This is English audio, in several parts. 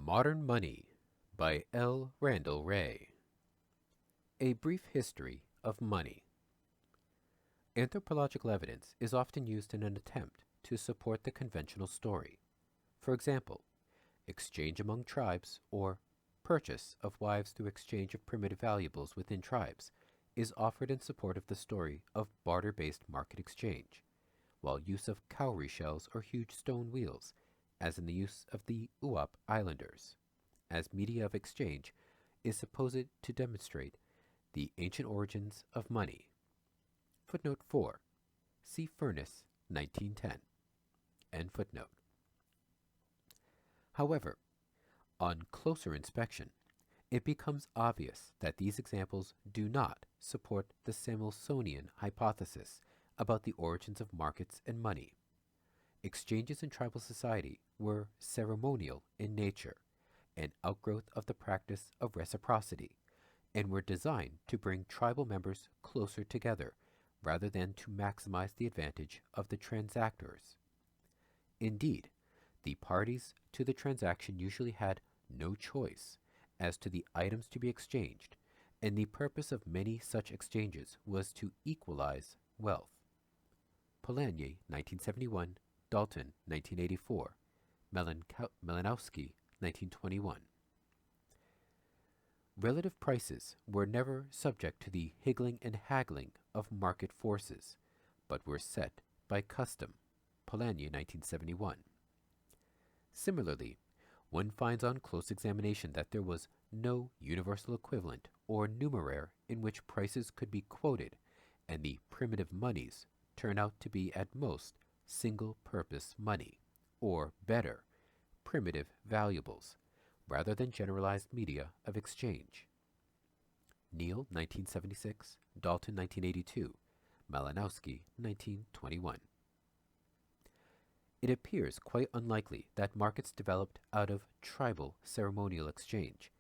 Modern Money by L. Randall Wray. A brief history of money. Anthropological evidence is often used in an attempt to support the conventional story. For example, exchange among tribes or purchase of wives through exchange of primitive valuables within tribes is offered in support of the story of barter-based market exchange, while use of cowrie shells or huge stone wheels, as in the use of the Uap Islanders, as media of exchange, is supposed to demonstrate the ancient origins of money. Footnote 4. See Furness, 1910. End footnote. However, on closer inspection, it becomes obvious that these examples do not support the Samuelsonian hypothesis about the origins of markets and money. Exchanges in tribal society were ceremonial in nature, an outgrowth of the practice of reciprocity, and were designed to bring tribal members closer together rather than to maximize the advantage of the transactors. Indeed, the parties to the transaction usually had no choice as to the items to be exchanged, and the purpose of many such exchanges was to equalize wealth. Polanyi, 1971, Dalton, 1984, Malinowski, 1921. Relative prices were never subject to the higgling and haggling of market forces, but were set by custom. Polanyi, 1971. Similarly, one finds on close examination that there was no universal equivalent or numeraire in which prices could be quoted, and the primitive monies turn out to be at most single-purpose money, or better, primitive valuables, rather than generalized media of exchange. Neal, 1976, Dalton, 1982, Malinowski, 1921. It appears quite unlikely that markets developed out of tribal ceremonial exchange,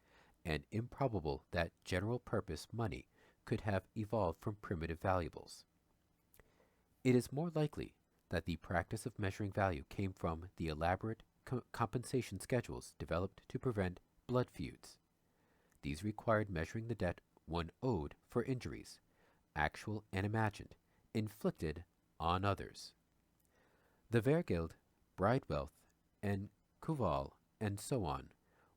and improbable that general-purpose money could have evolved from primitive valuables. It is more likely that the practice of measuring value came from the elaborate compensation schedules developed to prevent blood feuds. These required measuring the debt one owed for injuries, actual and imagined, inflicted on others. The Vergeld, Bridewell, and Kuval, and so on,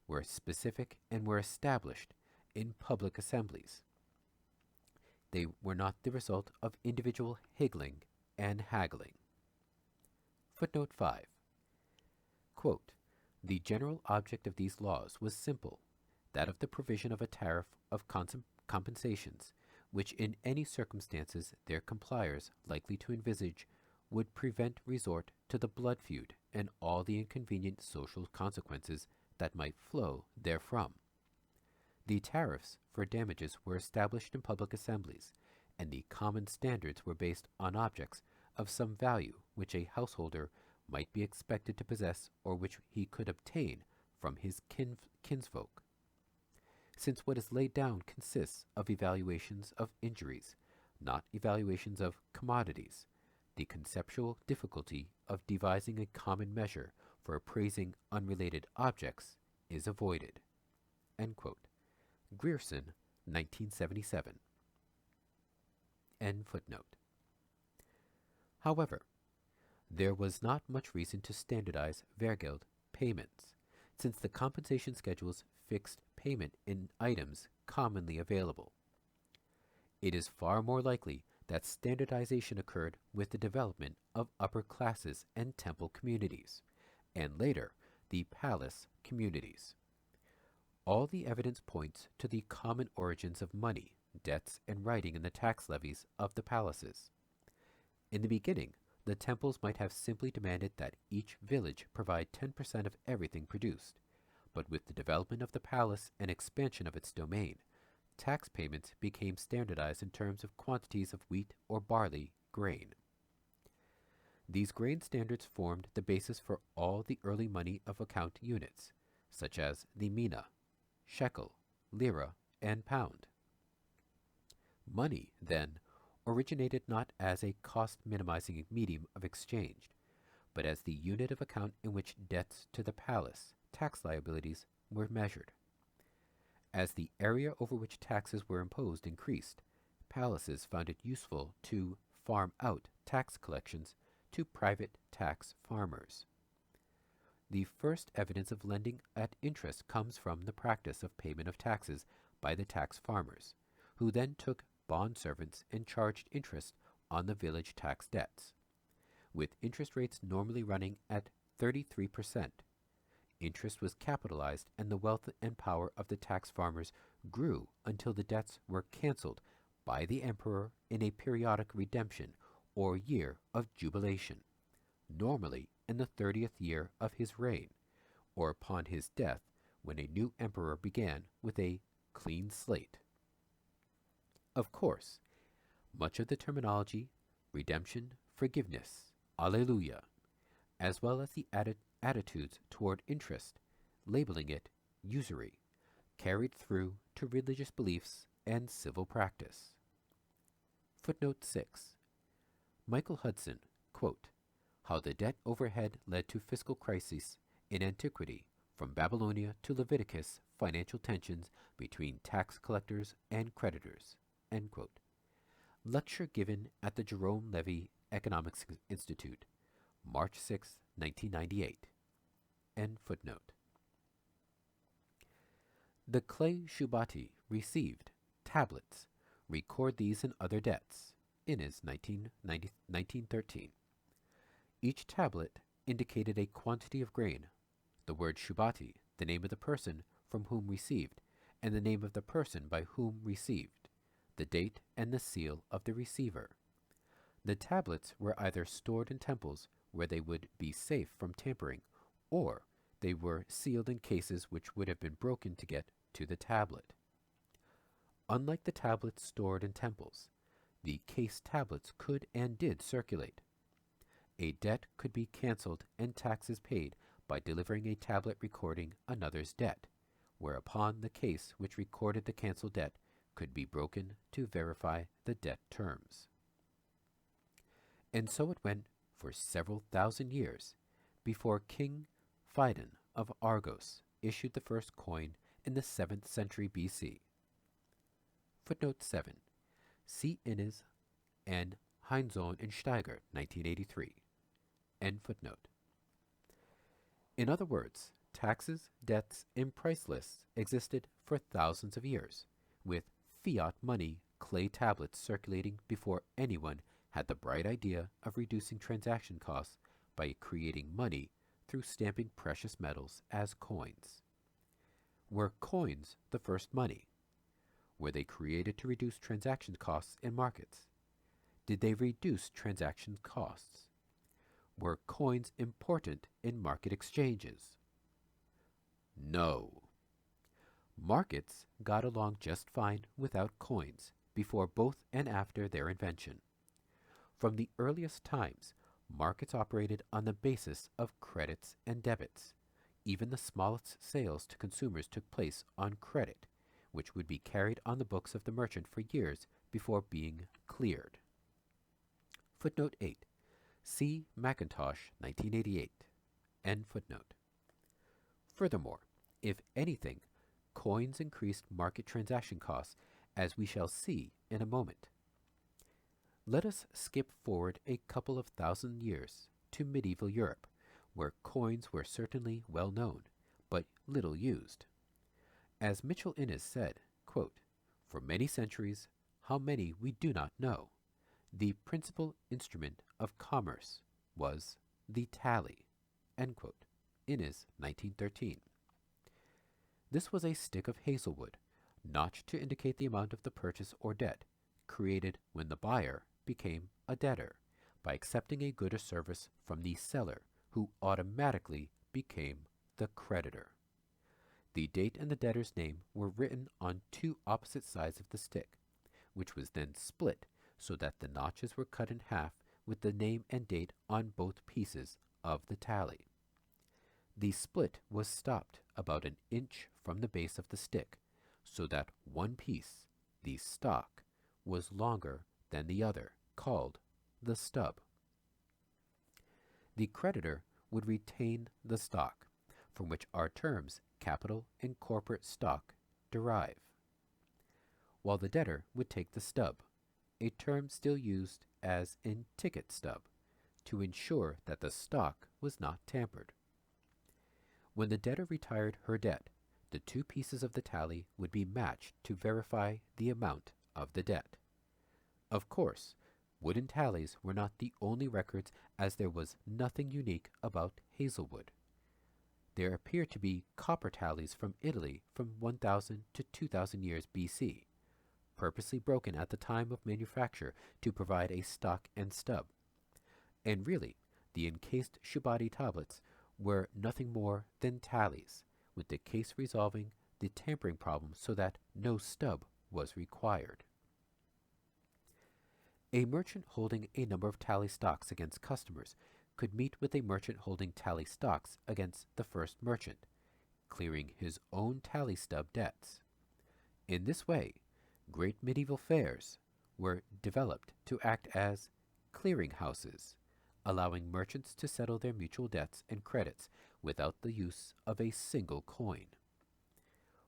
were specific and were established in public assemblies. They were not the result of individual higgling and haggling. Footnote 5. Quote, the general object of these laws was simple, that of the provision of a tariff of compensations, which in any circumstances their compliers likely to envisage would prevent resort to the blood feud and all the inconvenient social consequences that might flow therefrom. The tariffs for damages were established in public assemblies, and the common standards were based on objects of some value which a householder might be expected to possess or which he could obtain from his kinsfolk. Since what is laid down consists of evaluations of injuries, not evaluations of commodities, the conceptual difficulty of devising a common measure for appraising unrelated objects is avoided. End quote. Grierson, 1977. End footnote. However, there was not much reason to standardize Vergeld payments, since the compensation schedules fixed payment in items commonly available. It is far more likely that standardization occurred with the development of upper classes and temple communities, and later the palace communities. All the evidence points to the common origins of money, debts, and writing in the tax levies of the palaces. In the beginning, the temples might have simply demanded that each village provide 10% of everything produced, but with the development of the palace and expansion of its domain, tax payments became standardized in terms of quantities of wheat or barley grain. These grain standards formed the basis for all the early money of account units, such as the mina, shekel, lira, and pound. Money, then, originated not as a cost-minimizing medium of exchange, but as the unit of account in which debts to the palace, tax liabilities, were measured. As the area over which taxes were imposed increased, palaces found it useful to farm out tax collections to private tax farmers. The first evidence of lending at interest comes from the practice of payment of taxes by the tax farmers, who then took bond servants and charged interest on the village tax debts. With interest rates normally running at 33%, interest was capitalized and the wealth and power of the tax farmers grew until the debts were canceled by the emperor in a periodic redemption or year of jubilation, normally in the 30th year of his reign, or upon his death when a new emperor began with a clean slate. Of course, much of the terminology, redemption, forgiveness, alleluia, as well as the attitudes toward interest, labeling it usury, carried through to religious beliefs and civil practice. Footnote 6. Michael Hudson, quote, How the Debt Overhead Led to Fiscal Crises in Antiquity, from Babylonia to Leviticus, Financial Tensions Between Tax Collectors and Creditors, end quote. Lecture given at the Jerome Levy Economics Institute, March 6, 1998. End footnote. The clay Shubati received tablets, record these and other debts, in his 1913. Each tablet indicated a quantity of grain, the word Shubati, the name of the person from whom received, and the name of the person by whom received, the date and the seal of the receiver. The tablets were either stored in temples where they would be safe from tampering, or they were sealed in cases which would have been broken to get to the tablet. Unlike the tablets stored in temples, the case tablets could and did circulate. A debt could be cancelled and taxes paid by delivering a tablet recording another's debt, whereupon the case which recorded the cancelled debt could be broken to verify the debt terms. And so it went for several thousand years before King Phidon of Argos issued the first coin in the 7th century BC. Footnote 7. See Innes and Heinzohn and Steiger, 1983. End footnote. In other words, taxes, debts, and price lists existed for thousands of years, with fiat money clay tablets circulating before anyone had the bright idea of reducing transaction costs by creating money through stamping precious metals as coins. Were coins the first money? Were they created to reduce transaction costs in markets? Did they reduce transaction costs? Were coins important in market exchanges? No. Markets got along just fine without coins before, both, and after their invention. From the earliest times, markets operated on the basis of credits and debits. Even the smallest sales to consumers took place on credit, which would be carried on the books of the merchant for years before being cleared. Footnote 8. See Mackintosh, 1988. End footnote. Furthermore, if anything, coins increased market transaction costs, as we shall see in a moment. Let us skip forward a couple of thousand years to medieval Europe, where coins were certainly well known, but little used. As Mitchell Innes said, quote, For many centuries, how many we do not know, the principal instrument of commerce was the tally. End quote. Innes, 1913. This was a stick of hazelwood, notched to indicate the amount of the purchase or debt, created when the buyer became a debtor by accepting a good or service from the seller, who automatically became the creditor. The date and the debtor's name were written on two opposite sides of the stick, which was then split so that the notches were cut in half with the name and date on both pieces of the tally. The split was stopped about an inch from the base of the stick, so that one piece, the stock, was longer than the other, called the stub. The creditor would retain the stock, from which our terms capital and corporate stock derive, while the debtor would take the stub, a term still used as in ticket stub, to ensure that the stock was not tampered. When the debtor retired her debt, the two pieces of the tally would be matched to verify the amount of the debt. Of course, wooden tallies were not the only records, as there was nothing unique about hazelwood. There appear to be copper tallies from Italy from 1000 to 2000 years BC, purposely broken at the time of manufacture to provide a stock and stub. And really, the encased Shubadi tablets were nothing more than tallies, with the case resolving the tampering problem so that no stub was required. A merchant holding a number of tally stocks against customers could meet with a merchant holding tally stocks against the first merchant, clearing his own tally stub debts. In this way, great medieval fairs were developed to act as clearing houses, allowing merchants to settle their mutual debts and credits without the use of a single coin.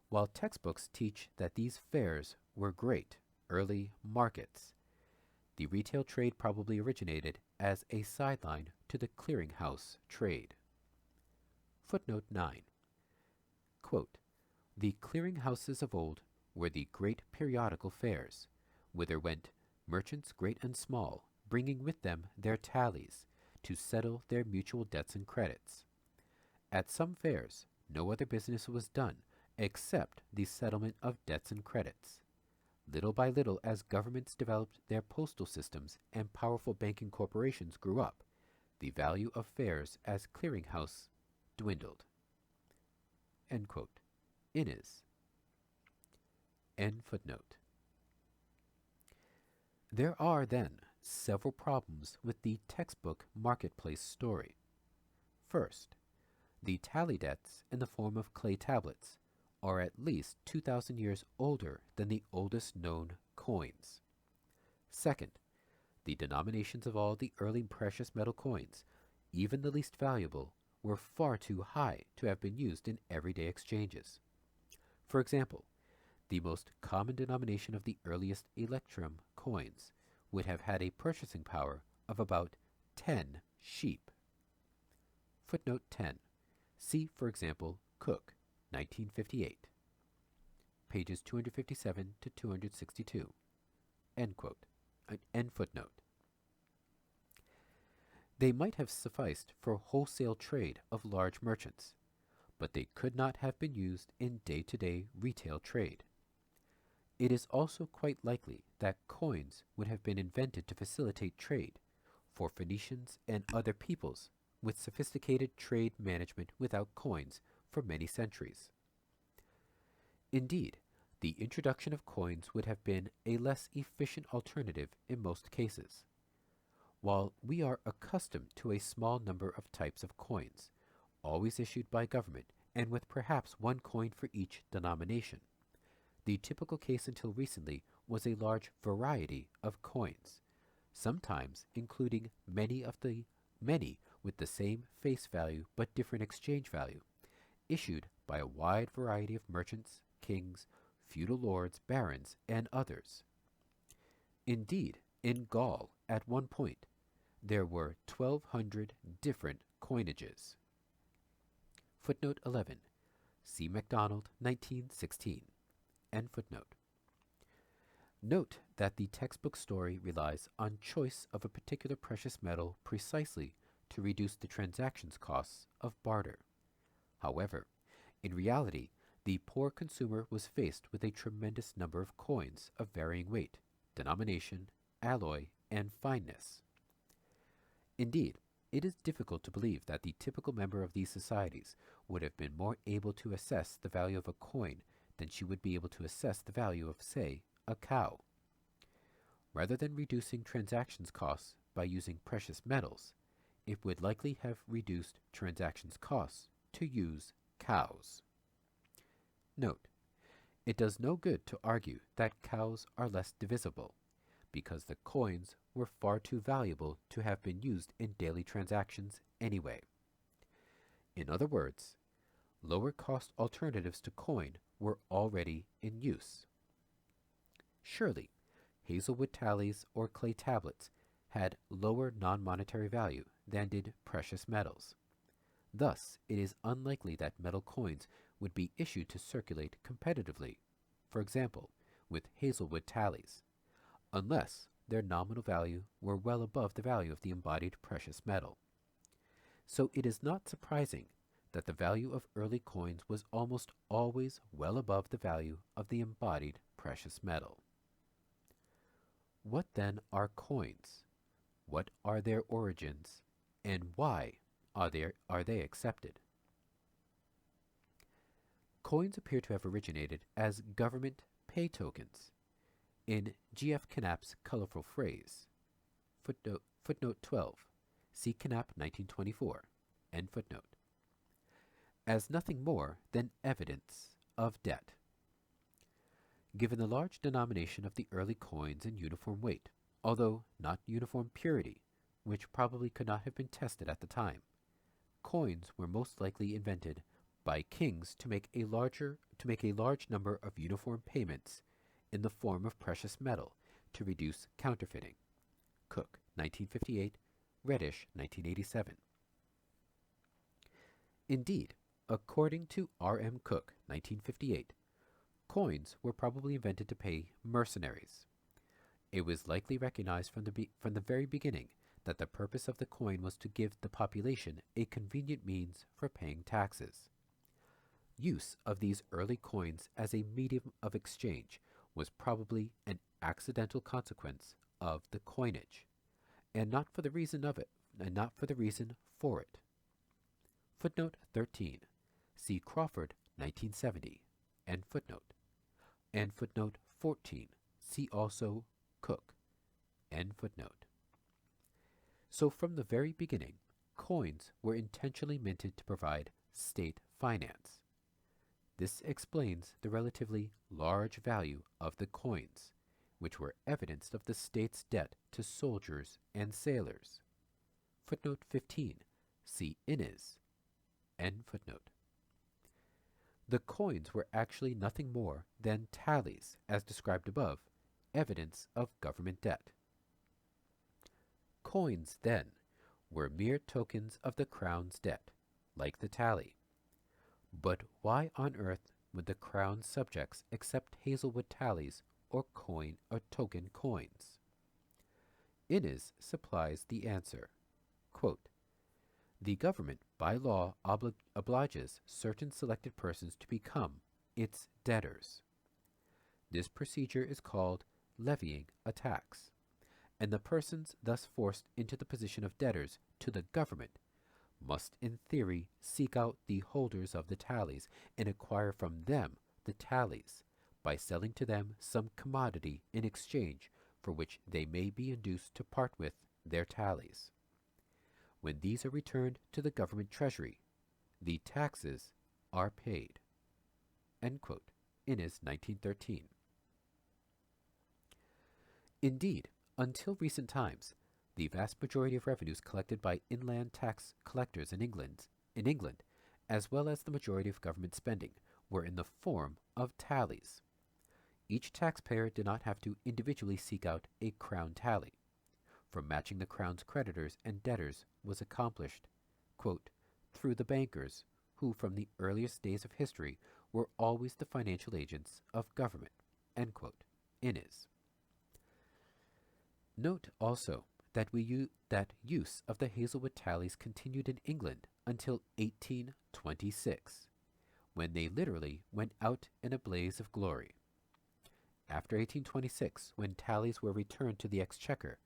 While textbooks teach that these fairs were great early markets, the retail trade probably originated as a sideline to the clearinghouse trade. Footnote 9. Quote, "The clearinghouses of old were the great periodical fairs, whither went merchants great and small, bringing with them their tallies, to settle their mutual debts and credits. At some fairs no other business was done except the settlement of debts and credits. Little by little, as governments developed their postal systems and powerful banking corporations grew up, the value of fairs as clearinghouse dwindled." End quote. Innes. End footnote. There are, then, several problems with the textbook marketplace story. First, the tally debts in the form of clay tablets are at least 2,000 years older than the oldest known coins. Second, the denominations of all the early precious metal coins, even the least valuable, were far too high to have been used in everyday exchanges. For example, the most common denomination of the earliest electrum coins would have had a purchasing power of about 10 sheep. Footnote 10. See, for example, Cook, 1958, pages 257 to 262. End quote. End footnote. They might have sufficed for wholesale trade of large merchants, but they could not have been used in day-to-day retail trade. It is also quite likely that coins would have been invented to facilitate trade for Phoenicians and other peoples with sophisticated trade management without coins for many centuries. Indeed, the introduction of coins would have been a less efficient alternative in most cases. While we are accustomed to a small number of types of coins, always issued by government and with perhaps one coin for each denomination, the typical case until recently was a large variety of coins, sometimes including many with the same face value but different exchange value, issued by a wide variety of merchants, kings, feudal lords, barons, and others. Indeed, in Gaul, at one point, there were 1,200 different coinages. Footnote 11. See MacDonald, 1916. End footnote. Note that the textbook story relies on choice of a particular precious metal precisely to reduce the transactions costs of barter. However, in reality, the poor consumer was faced with a tremendous number of coins of varying weight, denomination, alloy, and fineness. Indeed, it is difficult to believe that the typical member of these societies would have been more able to assess the value of a coin than she would be able to assess the value of, say, a cow. Rather than reducing transactions costs by using precious metals, it would likely have reduced transactions costs to use cows. Note, it does no good to argue that cows are less divisible, because the coins were far too valuable to have been used in daily transactions anyway. In other words, lower cost alternatives to coin were already in use. Surely, hazelwood tallies or clay tablets had lower non-monetary value than did precious metals. Thus, it is unlikely that metal coins would be issued to circulate competitively, for example, with hazelwood tallies, unless their nominal value were well above the value of the embodied precious metal. So it is not surprising that the value of early coins was almost always well above the value of the embodied precious metal. What then are coins? What are their origins? And why are they accepted? Coins appear to have originated as government pay tokens. In G.F. Knapp's colorful phrase, footnote 12, see Knapp 1924, end footnote, as nothing more than evidence of debt. Given the large denomination of the early coins and uniform weight, although not uniform purity, which probably could not have been tested at the time, coins were most likely invented by kings to make a large number of uniform payments in the form of precious metal to reduce counterfeiting. Cook, 1958, Reddish, 1987. Indeed, according to R.M. Cook, 1958, coins were probably invented to pay mercenaries. It was likely recognized from the very beginning that the purpose of the coin was to give the population a convenient means for paying taxes. Use of these early coins as a medium of exchange was probably an accidental consequence of the coinage, and not for the reason for it. Footnote 13. See Crawford, 1970, end footnote. And footnote 14. See also Cook, end footnote. So from the very beginning, coins were intentionally minted to provide state finance. This explains the relatively large value of the coins, which were evidence of the state's debt to soldiers and sailors. Footnote 15. See Innes. End footnote. The coins were actually nothing more than tallies, as described above, evidence of government debt. Coins, then, were mere tokens of the crown's debt, like the tally. But why on earth would the crown's subjects accept hazelwood tallies or token coins? Innes supplies the answer. Quote, the government, by law, obliges certain selected persons to become its debtors. This procedure is called levying a tax, and the persons thus forced into the position of debtors to the government must in theory seek out the holders of the tallies and acquire from them the tallies by selling to them some commodity in exchange for which they may be induced to part with their tallies. When these are returned to the government treasury, the taxes are paid. End quote. Innes, 1913. Indeed, until recent times, the vast majority of revenues collected by inland tax collectors in England, as well as the majority of government spending, were in the form of tallies. Each taxpayer did not have to individually seek out a crown tally, for matching the crown's creditors and debtors was accomplished, quote, through the bankers, who from the earliest days of history were always the financial agents of government, end quote. Innes. Note also that use of the hazelwood tallies continued in England until 1826, when they literally went out in a blaze of glory. After 1826, when tallies were returned to the Exchequer,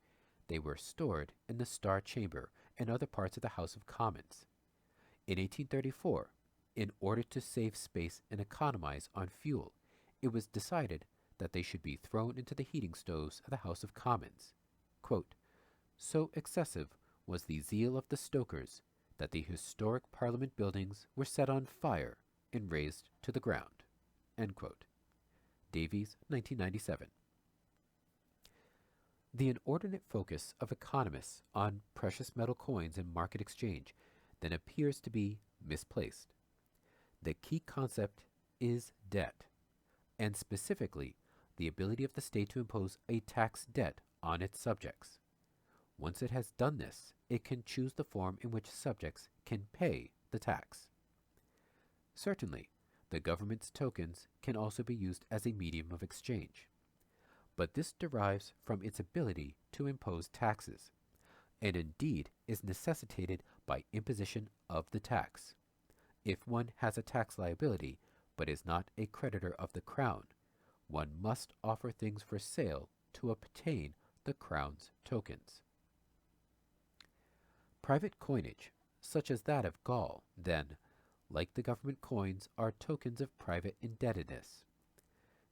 they were stored in the Star Chamber and other parts of the House of Commons. In 1834, in order to save space and economize on fuel, it was decided that they should be thrown into the heating stoves of the House of Commons. Quote, so excessive was the zeal of the stokers that the historic Parliament buildings were set on fire and razed to the ground. End quote. Davies, 1997. The inordinate focus of economists on precious metal coins and market exchange then appears to be misplaced. The key concept is debt, and specifically the ability of the state to impose a tax debt on its subjects. Once it has done this, it can choose the form in which subjects can pay the tax. Certainly, the government's tokens can also be used as a medium of exchange, but this derives from its ability to impose taxes, and indeed is necessitated by imposition of the tax. If one has a tax liability, but is not a creditor of the crown, one must offer things for sale to obtain the crown's tokens. Private coinage, such as that of Gaul, then, like the government coins, are tokens of private indebtedness.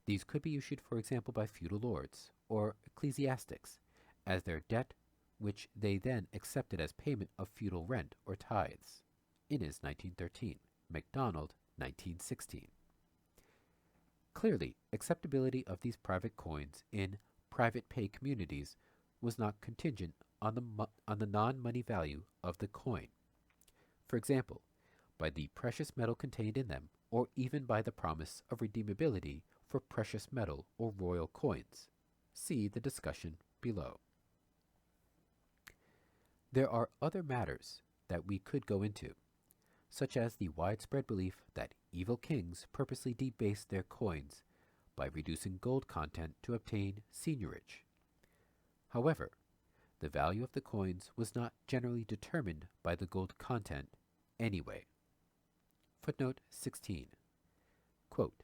These could be issued, for example, by feudal lords or ecclesiastics as their debt, which they then accepted as payment of feudal rent or tithes. Innes, 1913. MacDonald, 1916. Clearly, acceptability of these private coins in private pay communities was not contingent on the non-money value of the coin. For example, by the precious metal contained in them, or even by the promise of redeemability for precious metal or royal coins. See the discussion below. There are other matters that we could go into, such as the widespread belief that evil kings purposely debased their coins by reducing gold content to obtain seigniorage. However, the value of the coins was not generally determined by the gold content anyway. Footnote 16. Quote,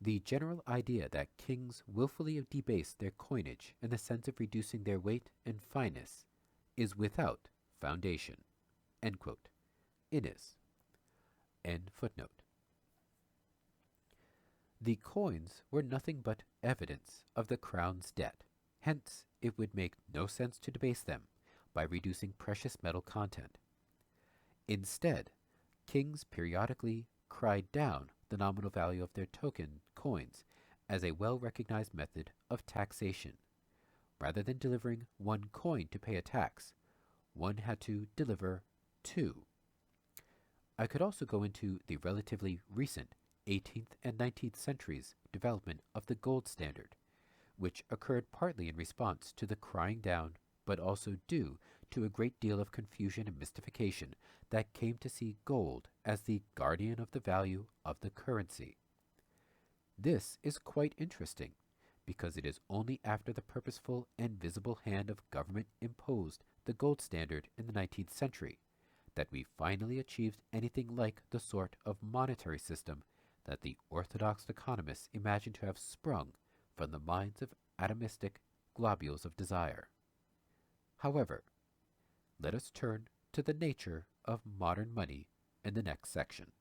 the general idea that kings willfully debase their coinage in the sense of reducing their weight and fineness is without foundation. End quote. Innes. End footnote. The coins were nothing but evidence of the crown's debt. Hence, it would make no sense to debase them by reducing precious metal content. Instead, kings periodically cried down the nominal value of their token coins as a well-recognized method of taxation. Rather than delivering one coin to pay a tax, one had to deliver two. I could also go into the relatively recent 18th and 19th centuries development of the gold standard, which occurred partly in response to the crying down, but also due to a great deal of confusion and mystification that came to see gold as the guardian of the value of the currency. This is quite interesting, because it is only after the purposeful and visible hand of government imposed the gold standard in the 19th century that we finally achieved anything like the sort of monetary system that the orthodox economists imagined to have sprung from the minds of atomistic globules of desire. However, let us turn to the nature of modern money in the next section.